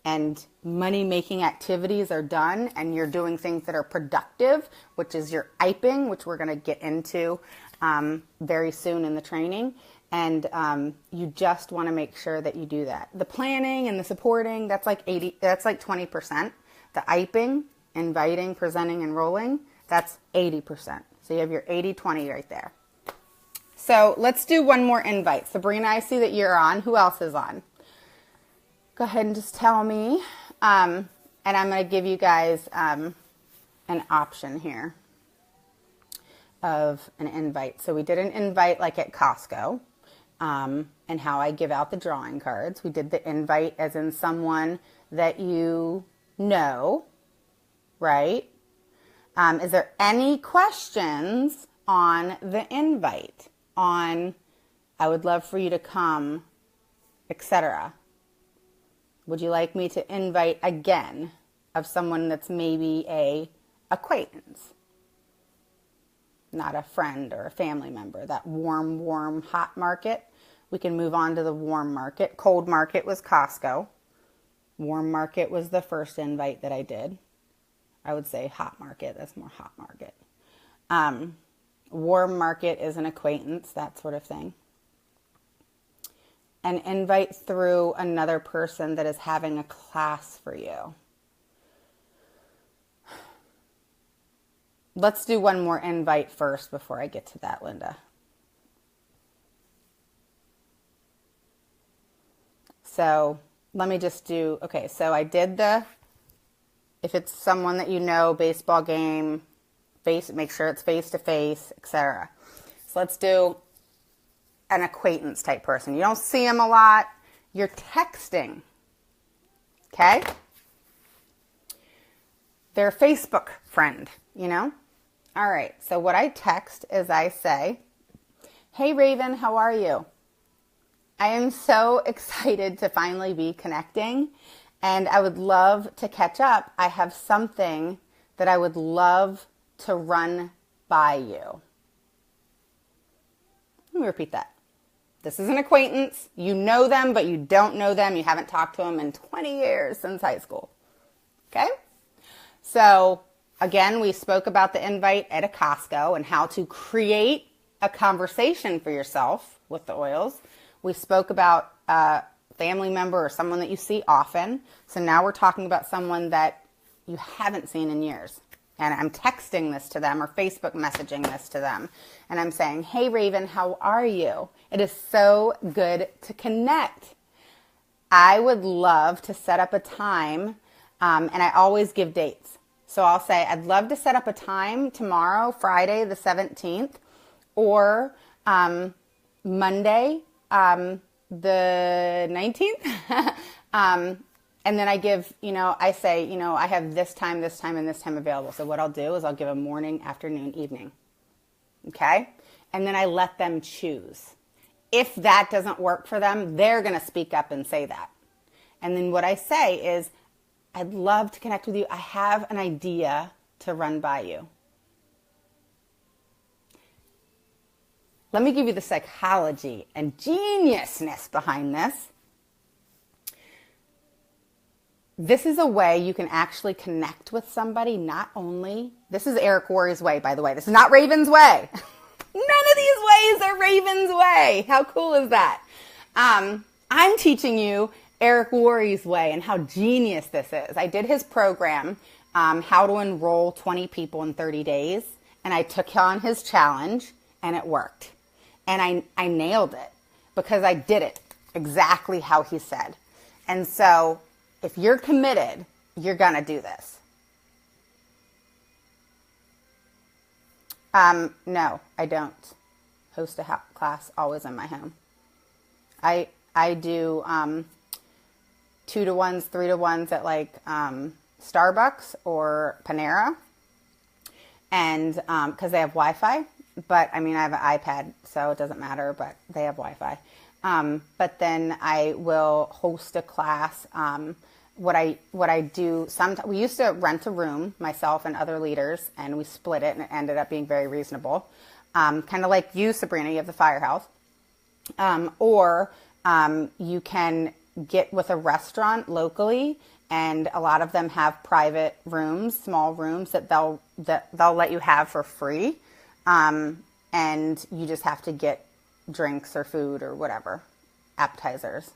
And money-making activities are done, and you're doing things that are productive, which is your IPing, which we're going to get into very soon in the training. And you just want to make sure that you do that. The planning and the supporting, that's like 20%. The IPing, inviting, presenting, enrolling, that's 80%. So you have your 80-20 right there. So let's do one more invite. Sabrina, I see that you're on. Who else is on? Go ahead and just tell me. And I'm going to give you guys an option here of an invite. So we did an invite like at Costco, and how I give out the drawing cards. We did the invite as in someone that you know, right? Is there any questions on the invite? On, I would love for you to come, etc. Would you like me to invite again of someone that's maybe a acquaintance, not a friend or a family member? That warm, hot market. We can move on to the warm market. Cold market was Costco. Warm market was the first invite that I did. I would say hot market. That's more hot market. Warm market is an acquaintance, that sort of thing. An invite through another person that is having a class for you. Let's do one more invite first before I get to that, Linda. So let me just do, okay, so I did if it's someone that you know, baseball game, make sure it's face-to-face, etc. So let's do an acquaintance type person. You don't see them a lot. You're texting, okay? They're a Facebook friend, you know? All right, so what I text is I say, hey, Raven, how are you? I am so excited to finally be connecting, and I would love to catch up. I have something that I would love to run by you. Let me repeat that. This is an acquaintance. You know them, but you don't know them. You haven't talked to them in 20 years since high school. Okay? So, again, we spoke about the invite at a Costco and how to create a conversation for yourself with the oils. We spoke about a family member or someone that you see often. So now we're talking about someone that you haven't seen in years. And I'm texting this to them or Facebook messaging this to them. And I'm saying, hey, Raven, how are you? It is so good to connect. I would love to set up a time, and I always give dates. So I'll say, I'd love to set up a time tomorrow, Friday the 17th, or Monday, the 19th. And then I give, I say, I have this time, and this time available. So what I'll do is I'll give a morning, afternoon, evening. Okay? And then I let them choose. If that doesn't work for them, they're going to speak up and say that. And then what I say is, I'd love to connect with you. I have an idea to run by you. Let me give you the psychology and geniusness behind this. This is a way you can actually connect with somebody, not only, this is Eric Worre's way, by the way. This is not Raven's way. None of these ways are Raven's way. How cool is that? I'm teaching you Eric Worre's way and how genius this is. I did his program, How to Enroll 20 People in 30 Days. and I took on his challenge, and it worked. And I nailed it because I did it exactly how he said. And so if you're committed, you're going to do this. No, I don't host a class always in my home. I do 2-to-1s, 3-to-1s at like Starbucks or Panera, and because they have Wi-Fi. But I mean, I have an iPad, so it doesn't matter. But they have Wi-Fi. But then I will host a class. What I do sometimes, we used to rent a room, myself and other leaders, and we split it, and it ended up being very reasonable. Kind of like you, Sabrina, you have the Firehouse. Or you can get with a restaurant locally, and a lot of them have private rooms, small rooms that they'll let you have for free. And you just have to get drinks or food or whatever, appetizers.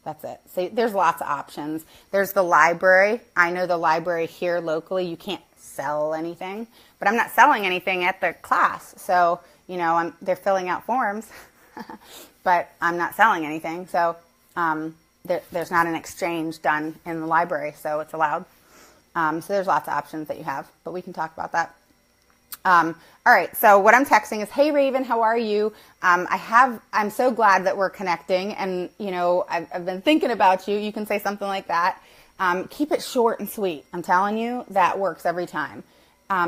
That's it. So there's lots of options. There's the library. I know the library here locally, you can't sell anything, but I'm not selling anything at the class. So, you know, they're filling out forms, but I'm not selling anything. So there's not an exchange done in the library, so it's allowed. So there's lots of options that you have, but we can talk about that. All right. So what I'm texting is, hey Raven, how are you? I'm so glad that we're connecting, and you know, I've been thinking about you. You can say something like that. Keep it short and sweet. I'm telling you, that works every time.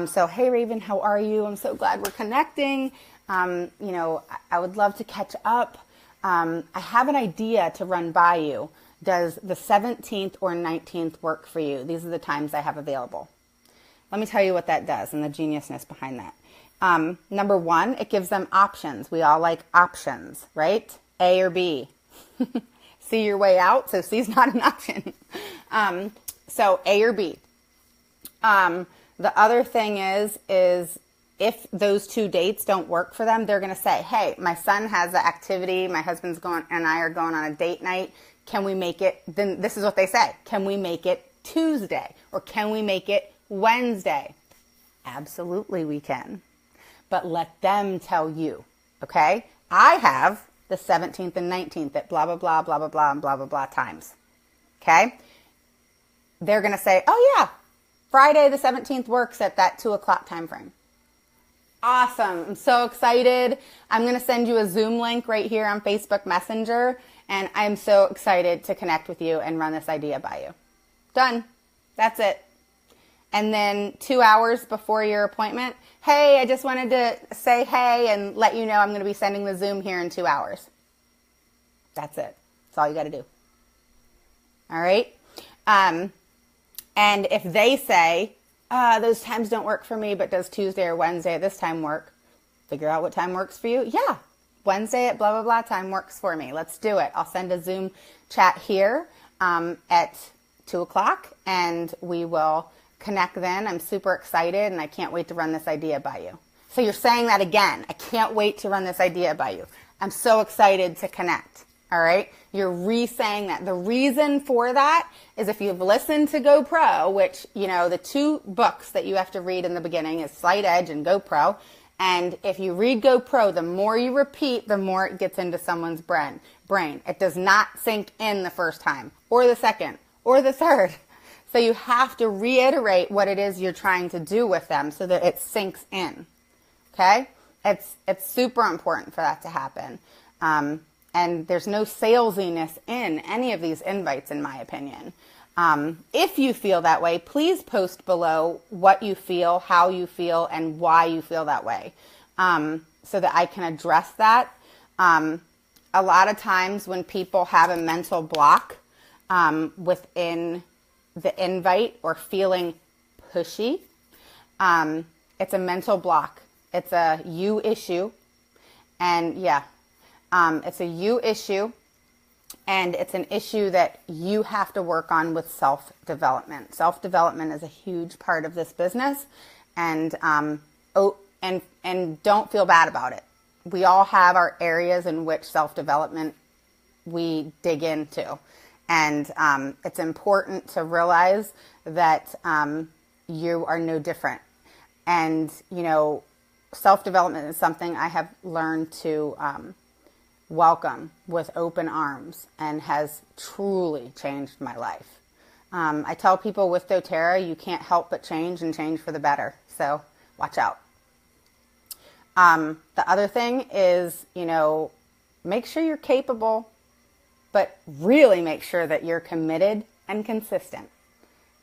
So, hey Raven, how are you? I'm so glad we're connecting. You know, I would love to catch up. I have an idea to run by you. Does the 17th or 19th work for you? These are the times I have available. Let me tell you what that does and the geniusness behind that. Number one, it gives them options. We all like options, right? A or B. See your way out, so C is not an option. So A or B. The other thing is if those two dates don't work for them, they're going to say, hey, my son has an activity, my husband's going, and I are going on a date night. Can we make it? Then this is what they say. Can we make it Tuesday? Or can we make it Wednesday? Absolutely we can. But let them tell you, okay? I have the 17th and 19th at blah, blah, blah, blah, blah, blah, and blah, blah, blah times. Okay? They're going to say, oh yeah, Friday the 17th works at that 2 o'clock time frame. Awesome. I'm so excited. I'm going to send you a Zoom link right here on Facebook Messenger, and I'm so excited to connect with you and run this idea by you. Done. That's it. And then 2 hours before your appointment, hey, I just wanted to say hey and let you know I'm going to be sending the Zoom here in 2 hours. That's it. That's all you got to do. All right? And if they say, those times don't work for me, but does Tuesday or Wednesday at this time work? Figure out what time works for you. Yeah, Wednesday at blah, blah, blah time works for me. Let's do it. I'll send a Zoom chat here at 2 o'clock, and we will connect then. I'm super excited, and I can't wait to run this idea by you. So you're saying that again. I can't wait to run this idea by you. I'm so excited to connect. All right? You're re-saying that. The reason for that is if you've listened to GoPro, which, you know, the two books that you have to read in the beginning is Slight Edge and GoPro. And if you read GoPro, the more you repeat, the more it gets into someone's brain. It does not sink in the first time or the second or the third. So you have to reiterate what it is you're trying to do with them so that it sinks in. Okay? It's super important for that to happen. And there's no salesiness in any of these invites, in my opinion. If you feel that way, please post below what you feel, how you feel, and why you feel that way, so that I can address that. A lot of times when people have a mental block within the invite or feeling pushy, it's a mental block. It's a you issue. And yeah, it's a you issue, and it's an issue that you have to work on with self-development. Self-development is a huge part of this business, and don't feel bad about it. We all have our areas in which self-development we dig into, and it's important to realize that you are no different. And, self-development is something I have learned to welcome with open arms and has truly changed my life. I tell people with doTERRA, you can't help but change and change for the better. So watch out. The other thing is, make sure you're capable, but really make sure that you're committed and consistent.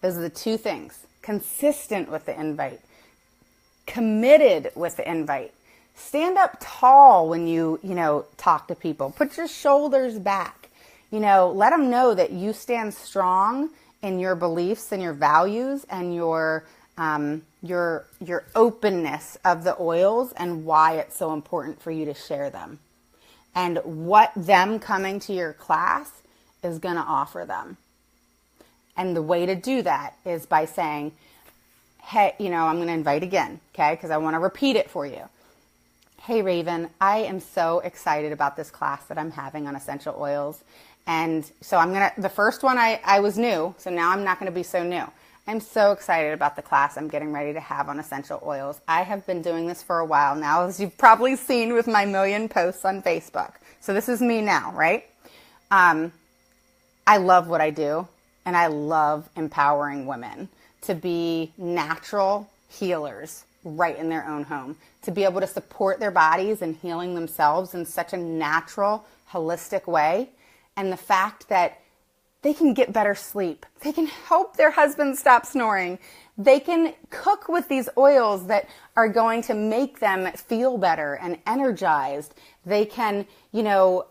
Those are the two things. Consistent with the invite. Committed with the invite. Stand up tall when you talk to people. Put your shoulders back. Let them know that you stand strong in your beliefs and your values and your openness of the oils and why it's so important for you to share them. And what them coming to your class is going to offer them. And the way to do that is by saying, hey, I'm going to invite again, okay? Because I want to repeat it for you. Hey, Raven, I am so excited about this class that I'm having on essential oils. And so the first one I was new, so now I'm not going to be so new. I'm so excited about the class I'm getting ready to have on essential oils. I have been doing this for a while now, as you've probably seen with my million posts on Facebook. So this is me now, right? I love what I do, and I love empowering women to be natural healers right in their own home, to be able to support their bodies and healing themselves in such a natural, holistic way. And the fact that they can get better sleep. They can help their husband stop snoring. They can cook with these oils that are going to make them feel better and energized. They can,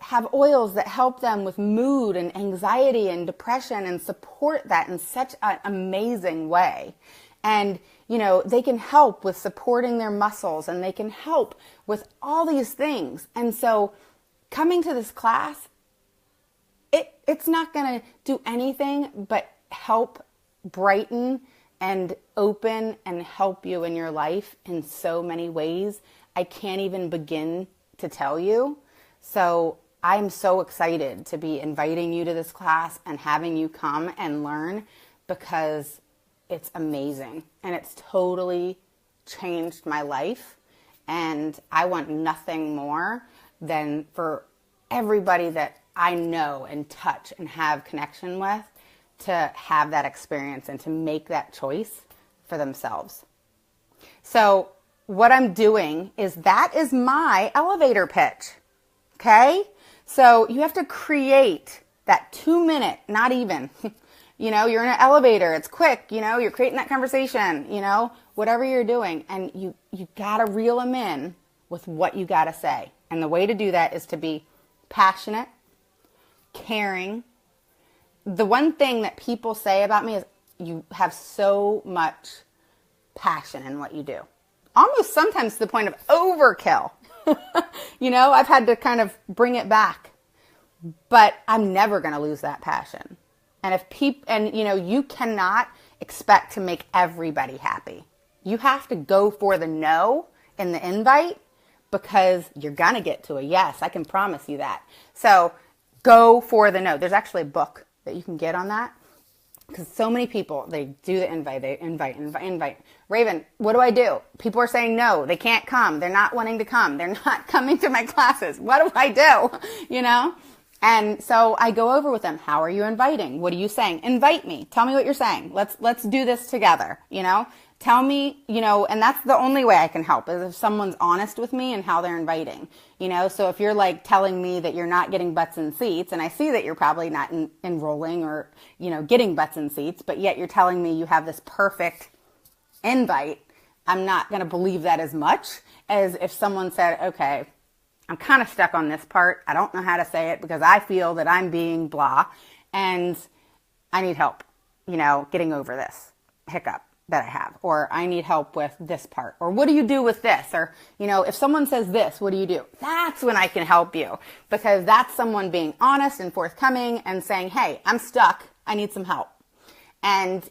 have oils that help them with mood and anxiety and depression and support that in such an amazing way. And, they can help with supporting their muscles, and they can help with all these things. And so coming to this class, it's not going to do anything but help brighten and open and help you in your life in so many ways. I can't even begin to tell you. So I'm so excited to be inviting you to this class and having you come and learn, because it's amazing and it's totally changed my life. And I want nothing more than for everybody that I know and touch and have connection with to have that experience and to make that choice for themselves. So what I'm doing is that is my elevator pitch. Okay? So you have to create that 2-minute, not even, you're in an elevator, it's quick, you're creating that conversation, whatever you're doing. And you gotta reel them in with what you gotta say. And the way to do that is to be passionate, caring. The one thing that people say about me is you have so much passion in what you do. Almost sometimes to the point of overkill. I've had to kind of bring it back. But I'm never going to lose that passion. And you cannot expect to make everybody happy. You have to go for the no in the invite, because you're going to get to a yes. I can promise you that. So go for the no. There's actually a book that you can get on that, because so many people, they do the invite, they invite. Raven, what do I do? People are saying no, they can't come. They're not wanting to come. They're not coming to my classes. What do I do? And so I go over with them. How are you inviting? What are you saying? Invite me. Tell me what you're saying. Let's do this together. Tell me, and that's the only way I can help, is if someone's honest with me and how they're inviting, so if you're like telling me that you're not getting butts in seats, and I see that you're probably not enrolling or, getting butts in seats, but yet you're telling me you have this perfect invite, I'm not going to believe that as much as if someone said, okay, I'm kind of stuck on this part. I don't know how to say it because I feel that I'm being blah and I need help, getting over this hiccup that I have, or I need help with this part, or what do you do with this? Or, if someone says this, what do you do? That's when I can help you, because that's someone being honest and forthcoming and saying, hey, I'm stuck. I need some help. And,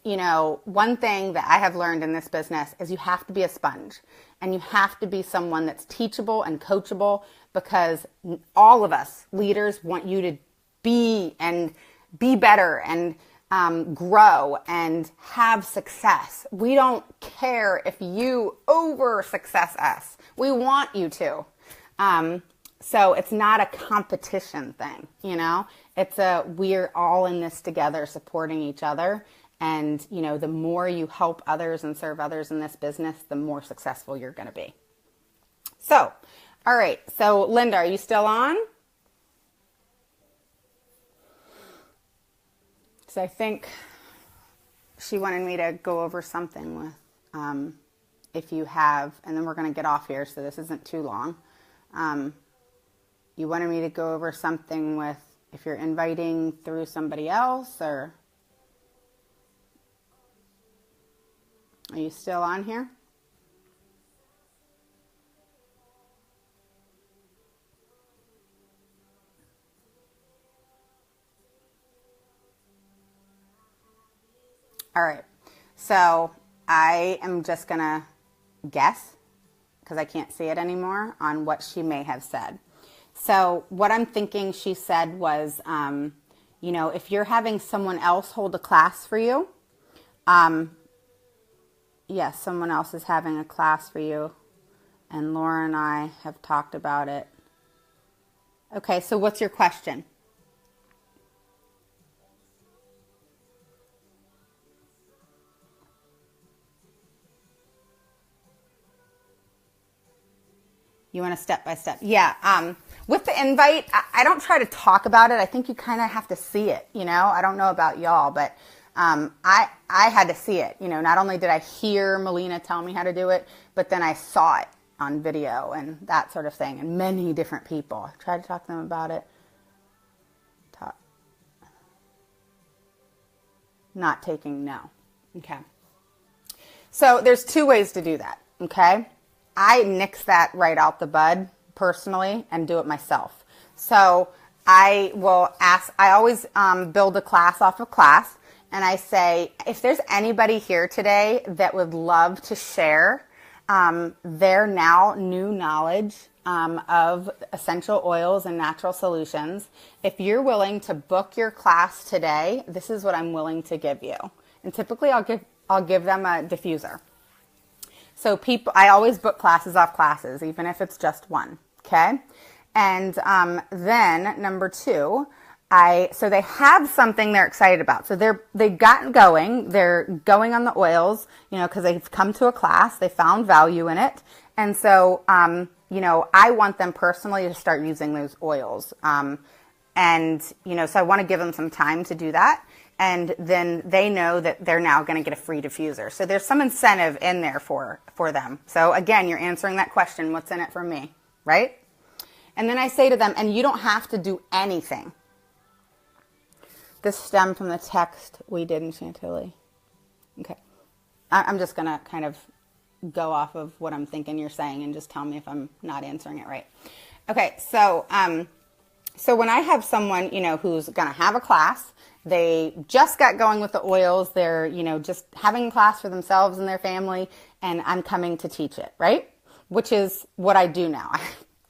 one thing that I have learned in this business is you have to be a sponge, and you have to be someone that's teachable and coachable, because all of us leaders want you to be better and grow and have success. We don't care if you over success us. We want you to. So it's not a competition thing, you know, we're all in this together supporting each other. And, you know, the more you help others and serve others in this business, the more successful you're going to be. So, all right. So Linda, are you still on? So I think she wanted me to go over something with, if you have, and then we're going to get off here, so this isn't too long. You wanted me to go over something with if you're inviting through somebody else, or are you still on here? All right, so I am just going to guess, because I can't see it anymore, on what she may have said. So what I'm thinking she said was, you know, if you're having someone else hold a class for you, yes, someone else is having a class for you, and Laura and I have talked about it. Okay, so what's your question? You want a step-by-step? Yeah. With the invite, I don't try to talk about it. I think you kind of have to see it, you know? I don't know about y'all, but I had to see it. You know, not only did I hear Melina tell me how to do it, but then I saw it on video and that sort of thing, and many different people. I tried to talk to them about it. Not taking no. Okay. So there's two ways to do that, okay? I nix that right out the bud personally and do it myself. So I will ask, I always build a class off of class, and I say, if there's anybody here today that would love to share their now new knowledge of essential oils and natural solutions, if you're willing to book your class today, this is what I'm willing to give you. And typically I'll give them a diffuser. So I always book classes off classes, even if it's just one, okay? And then number two, so they have something they're excited about. So they've gotten going. They're going on the oils, you know, because they've come to a class. They found value in it. And so, you know, I want them personally to start using those oils. And, you know, so I want to give them some time to do that. And then they know that they're now going to get a free diffuser. So there's some incentive in there for them. So again, you're answering that question, what's in it for me, right? And then I say to them, and you don't have to do anything. This stemmed from the text we did in Chantilly. Okay. I'm just going to kind of go off of what I'm thinking you're saying and just tell me if I'm not answering it right. Okay, so when I have someone, you know, who's going to have a class, they just got going with the oils, they're, you know, just having a class for themselves and their family, and I'm coming to teach it, right? Which is what I do now.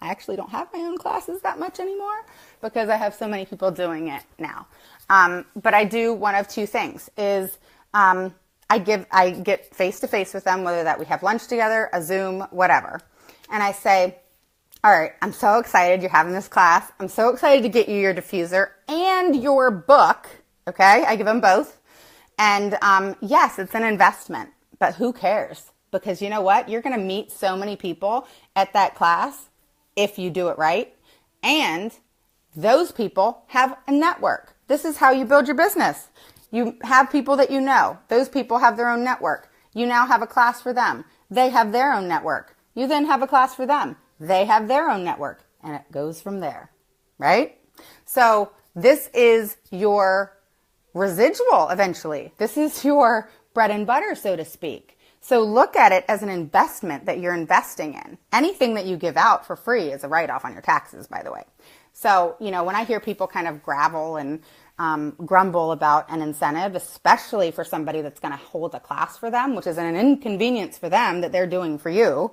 I actually don't have my own classes that much anymore because I have so many people doing it now. But I do one of two things is, I get face-to-face with them, whether that we have lunch together, a Zoom, whatever. And I say, all right, I'm so excited you're having this class. I'm so excited to get you your diffuser and your book. Okay, I give them both. And yes, it's an investment, but who cares? Because you know what? You're going to meet so many people at that class if you do it right. And those people have a network. This is how you build your business. You have people that you know. Those people have their own network. You now have a class for them. They have their own network. You then have a class for them. They have their own network. And it goes from there, right? So this is your residual eventually. This is your bread and butter, so to speak. So look at it as an investment that you're investing in. Anything that you give out for free is a write-off on your taxes, by the way. So, you know, when I hear people kind of gravel and grumble about an incentive, especially for somebody that's going to hold a class for them, which is an inconvenience for them that they're doing for you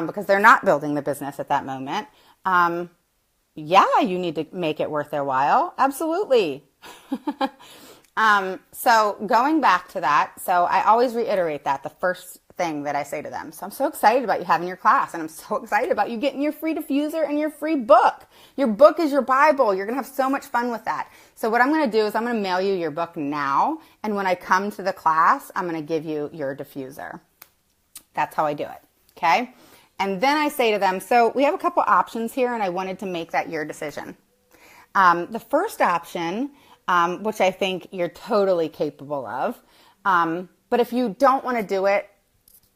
because they're not building the business at that moment. Yeah, you need to make it worth their while. Absolutely. So going back to that, so I always reiterate that the first thing that I say to them. So I'm so excited about you having your class, and I'm so excited about you getting your free diffuser and your free book. Your book is your Bible. You're going to have so much fun with that. So what I'm going to do is I'm going to mail you your book now. And when I come to the class, I'm going to give you your diffuser. That's how I do it. Okay. And then I say to them, so we have a couple options here, and I wanted to make that your decision. The first option, which I think you're totally capable of, but if you don't want to do it,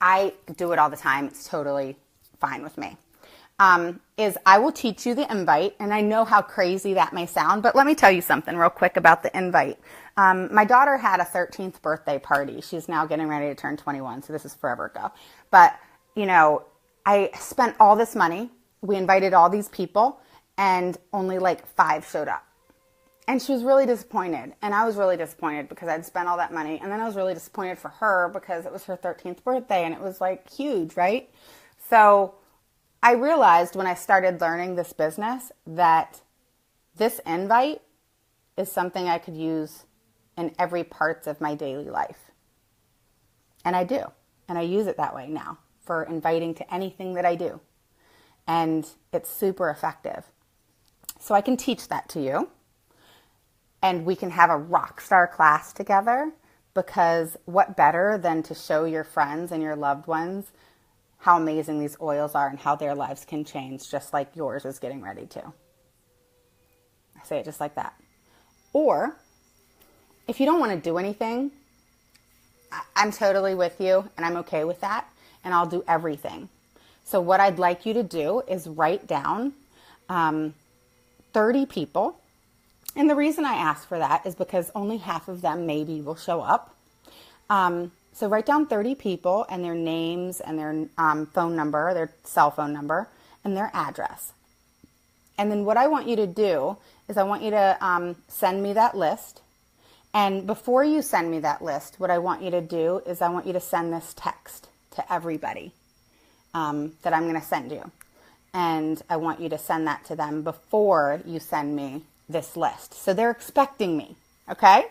I do it all the time. It's totally fine with me. Is I will teach you the invite, and I know how crazy that may sound, but let me tell you something real quick about the invite. My daughter had a 13th birthday party. She's now getting ready to turn 21, so this is forever ago. But, you know, I spent all this money. We invited all these people, and only like 5 showed up. And she was really disappointed. And I was really disappointed because I'd spent all that money. And then I was really disappointed for her because it was her 13th birthday and it was like huge, right? So I realized when I started learning this business that this invite is something I could use in every parts of my daily life. And I do. And I use it that way now for inviting to anything that I do. And it's super effective. So I can teach that to you. And we can have a rock star class together, because what better than to show your friends and your loved ones how amazing these oils are and how their lives can change just like yours is getting ready to. I say it just like that. Or if you don't want to do anything, I'm totally with you and I'm okay with that, and I'll do everything. So what I'd like you to do is write down 30 people. And the reason I ask for that is because only half of them maybe will show up. So write down 30 people and their names and their phone number, their cell phone number, and their address. And then what I want you to do is I want you to send me that list. And before you send me that list, what I want you to do is I want you to send this text to everybody that I'm going to send you. And I want you to send that to them before you send me this list. So they're expecting me, okay?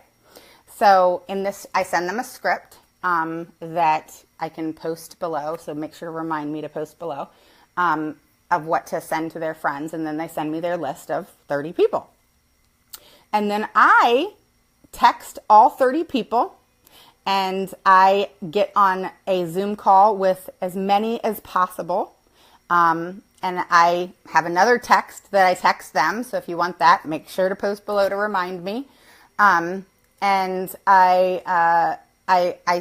So in this, I send them a script that I can post below. So make sure to remind me to post below of what to send to their friends. And then they send me their list of 30 people. And then I text all 30 people and I get on a Zoom call with as many as possible. And I have another text that I text them. So if you want that, make sure to post below to remind me. And I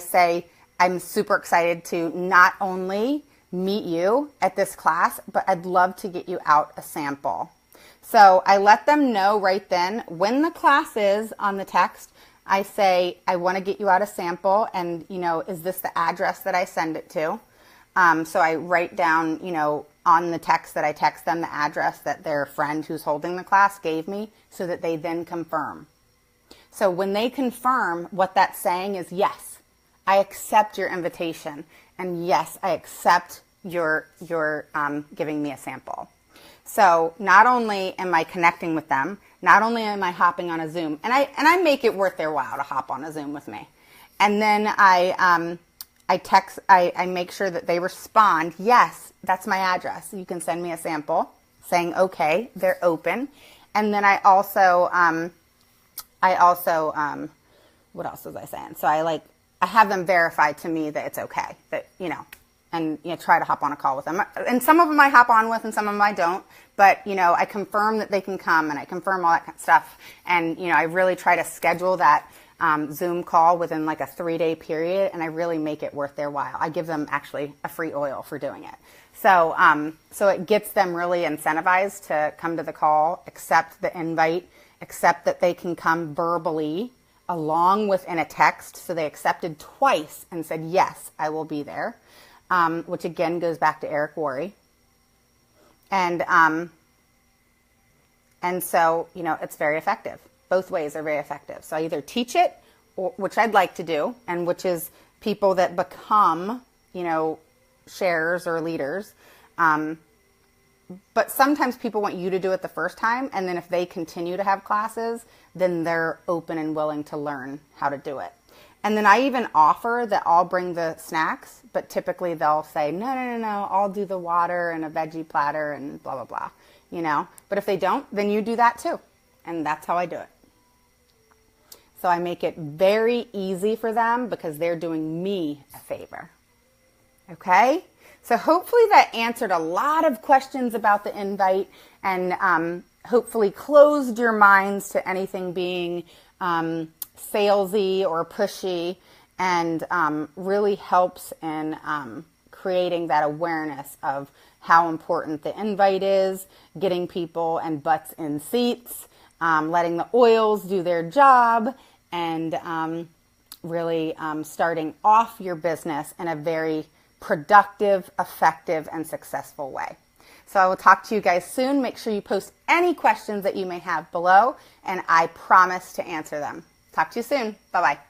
say I'm super excited to not only meet you at this class, but I'd love to get you out a sample. So I let them know right then when the class is on the text. I say, I want to get you out a sample, and, you know, is this the address that I send it to? So I write down, you know, on the text that I text them the address that their friend who's holding the class gave me, so that they then confirm. So when they confirm, what that's saying is, yes, I accept your invitation, and yes, I accept your giving me a sample. So not only am I connecting with them, not only am I hopping on a Zoom, and I make it worth their while to hop on a Zoom with me, and then I make sure that they respond, yes, that's my address. You can send me a sample, saying, okay, they're open. And then I also, what else was I saying? So I have them verify to me that it's okay, that, you know, and, you know, try to hop on a call with them. And some of them I hop on with and some of them I don't. But, you know, I confirm that they can come and I confirm all that kind of stuff. And, you know, I really try to schedule that Zoom call within like a 3-day period, and I really make it worth their while. I give them actually a free oil for doing it. So, so it gets them really incentivized to come to the call, accept the invite, accept that they can come verbally along with in a text. So they accepted twice and said, yes, I will be there. Which again goes back to Eric Worre. And so, you know, it's very effective. Both ways are very effective. So I either teach it, or, which I'd like to do, and which is people that become, you know, sharers or leaders. But sometimes people want you to do it the first time, and then if they continue to have classes, then they're open and willing to learn how to do it. And then I even offer that I'll bring the snacks, but typically they'll say, no, I'll do the water and a veggie platter and blah, blah, blah, you know. But if they don't, then you do that too. And that's how I do it. So I make it very easy for them because they're doing me a favor. Okay? So hopefully that answered a lot of questions about the invite and hopefully closed your minds to anything being salesy or pushy, and really helps in creating that awareness of how important the invite is, getting people and butts in seats, letting the oils do their job, and really starting off your business in a very productive, effective, and successful way. So I will talk to you guys soon. Make sure you post any questions that you may have below, and I promise to answer them. Talk to you soon. Bye-bye.